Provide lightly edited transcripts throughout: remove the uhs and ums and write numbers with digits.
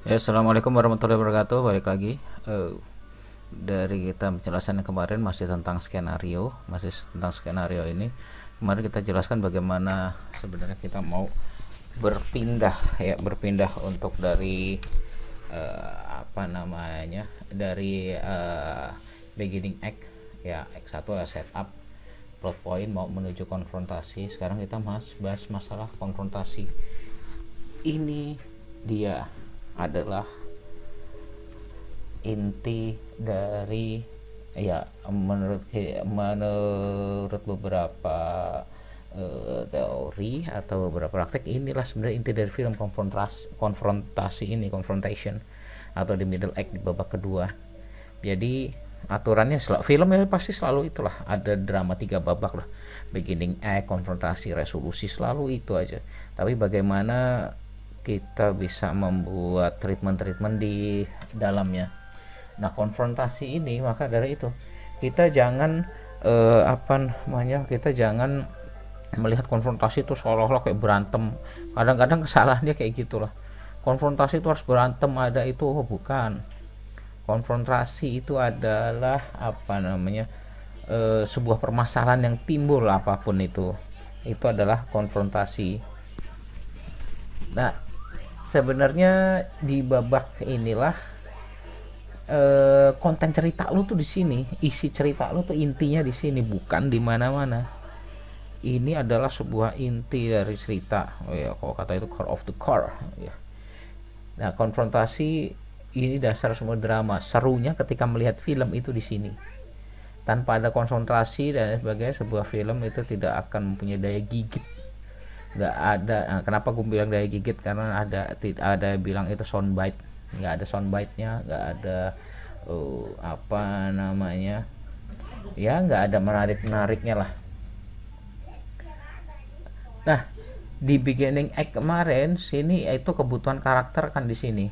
Ya, assalamualaikum warahmatullahi wabarakatuh. Balik lagi. Dari kita penjelasan yang kemarin masih tentang skenario ini. Kemarin kita jelaskan bagaimana sebenarnya kita mau berpindah, ya, berpindah untuk dari apa namanya, dari beginning act, ya, act 1 setup, plot point, mau menuju konfrontasi. Sekarang kita bahas masalah konfrontasi. Ini dia adalah inti dari, ya, menurut beberapa teori atau beberapa praktek, inilah sebenarnya inti dari film konfrontasi ini, confrontation, atau di middle act, di babak kedua. Jadi aturannya film ya pasti selalu itulah, ada drama 3 babak lah, beginning act, konfrontasi, resolusi, selalu itu aja. Tapi bagaimana kita bisa membuat treatment di dalamnya. Nah, konfrontasi ini, maka dari itu kita jangan kita jangan melihat konfrontasi itu seolah-olah kayak berantem. Kadang-kadang kesalahannya kayak gitulah. Konfrontasi itu harus berantem, ada itu, oh, bukan. Konfrontasi itu adalah sebuah permasalahan yang timbul, apapun itu adalah konfrontasi. Nah, sebenarnya di babak inilah konten cerita lu tuh di sini, isi cerita lu tuh intinya di sini, bukan di mana-mana. Ini adalah sebuah inti dari cerita. Oh ya, kalau kata itu core of the core. Ya. Nah, konfrontasi ini dasar semua drama. Serunya ketika melihat film itu di sini. Tanpa ada konsentrasi dan sebagainya, sebuah film itu tidak akan mempunyai daya gigit. Nggak ada. Nah, kenapa gue bilang daya gigit? Karena tidak ada bilang itu soundbite. Nggak ada soundbite-nya, nggak ada ya, nggak ada menariknya lah. Nah, di beginning act kemarin sini itu kebutuhan karakter kan di sini.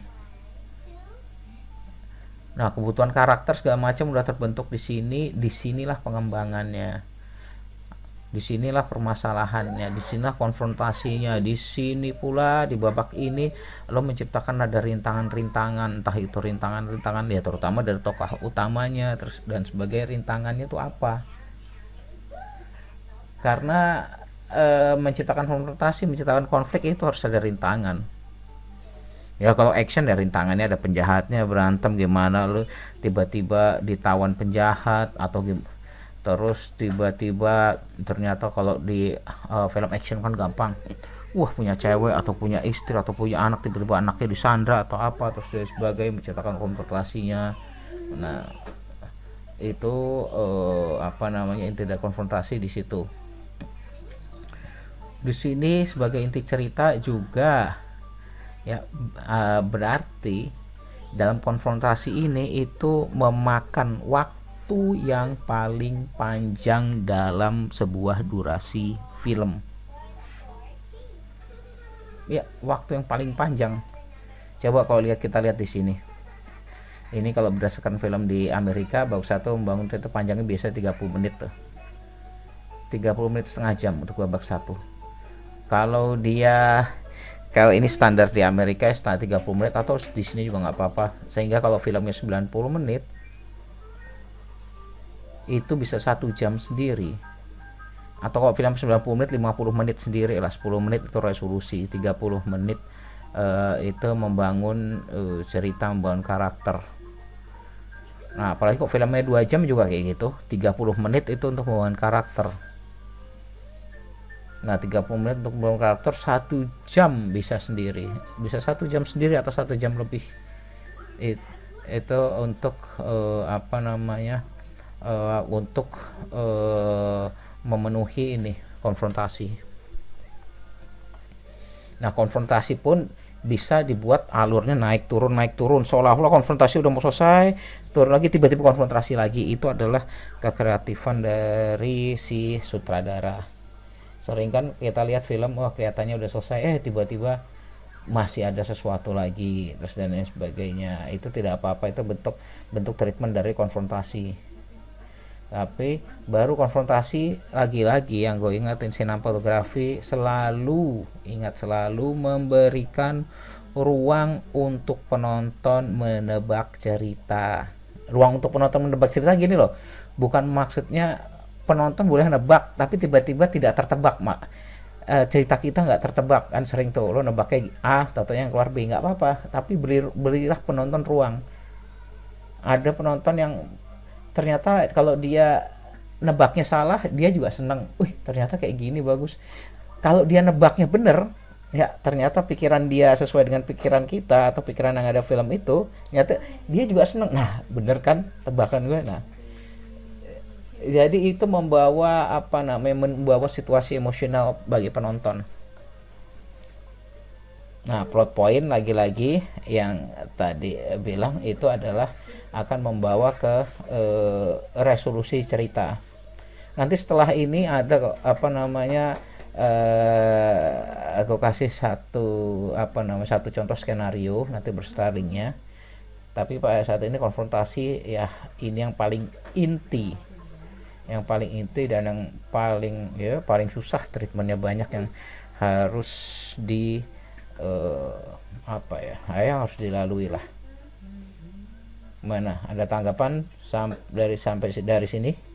Nah, kebutuhan karakter segala macam udah terbentuk di sini. Disinilah pengembangannya, disinilah permasalahannya, disinilah konfrontasinya. Di sini pula di babak ini lo menciptakan ada rintangan-rintangan, entah itu rintangan-rintangan ya terutama dari tokoh utamanya, terus dan sebagai rintangannya itu apa. Karena menciptakan konfrontasi, menciptakan konflik itu harus ada rintangan. Ya, kalau action ya rintangannya ada penjahatnya berantem gimana, lu tiba-tiba ditawan penjahat atau terus tiba-tiba ternyata kalau di film action kan gampang, wah, punya cewek atau punya istri atau punya anak, tiba-tiba anaknya disandra atau apa, terus dan sebagainya, menceritakan konfrontasinya. Nah, itu inti dari konfrontasi di situ. Di sini sebagai inti cerita juga, ya, berarti dalam konfrontasi ini itu memakan waktu yang paling panjang dalam sebuah durasi film. Ya, waktu yang paling panjang. Coba kalau kita lihat di sini. Ini kalau berdasarkan film di Amerika, babak satu membangun itu panjangnya biasa 30 menit tuh. 30 menit, setengah jam untuk babak satu. Kalau ini standar di Amerika setengah 30 menit, atau di sini juga nggak apa-apa. Sehingga kalau filmnya 90 menit itu bisa 1 jam sendiri. Atau kalau film 90 menit 50 menit sendiri lah, 10 menit itu resolusi, 30 menit itu membangun cerita, membangun karakter. Nah, apalagi kok filmnya 2 jam juga kayak gitu, 30 menit itu untuk membangun karakter. Nah, 30 menit untuk membangun karakter, 1 jam bisa sendiri. Bisa 1 jam sendiri atau 1 jam lebih. Itu untuk untuk memenuhi ini konfrontasi. Nah, konfrontasi pun bisa dibuat alurnya naik turun seolah-olah konfrontasi udah mau selesai, turun lagi, tiba-tiba konfrontasi lagi. Itu adalah kekreatifan dari si sutradara. Sering kan kita lihat film, wah, kelihatannya udah selesai, tiba-tiba masih ada sesuatu lagi, terus dan lain sebagainya. Itu tidak apa-apa, itu bentuk treatment dari konfrontasi. Tapi baru konfrontasi, lagi-lagi yang gue ingatin, sinematografi selalu memberikan ruang untuk penonton menebak cerita. Ruang untuk penonton menebak cerita gini loh, bukan maksudnya penonton boleh nebak tapi tiba-tiba tidak tertebak, mak. Cerita kita nggak tertebak kan, sering tuh lo nebaknya A, tato yang keluar B, nggak apa-apa, tapi berilah penonton ruang. Ada penonton yang ternyata kalau dia nebaknya salah dia juga seneng, wih ternyata kayak gini bagus. Kalau dia nebaknya bener, ya ternyata pikiran dia sesuai dengan pikiran kita atau pikiran yang ada film itu, ternyata dia juga seneng, nah bener kan tebakan gue. Nah jadi itu membawa apa namanya, membawa situasi emosional bagi penonton. Nah, plot point lagi-lagi yang tadi bilang itu adalah akan membawa ke resolusi cerita. Nanti setelah ini ada apa namanya, aku kasih satu apa namanya, satu contoh skenario nanti berstarlingnya. Tapi pada saat ini konfrontasi ya ini yang paling inti, yang paling inti dan yang paling ya paling susah, treatmentnya banyak yang harus di apa ya, yang harus dilalui lah. Mana ada tanggapan dari sampai dari sini?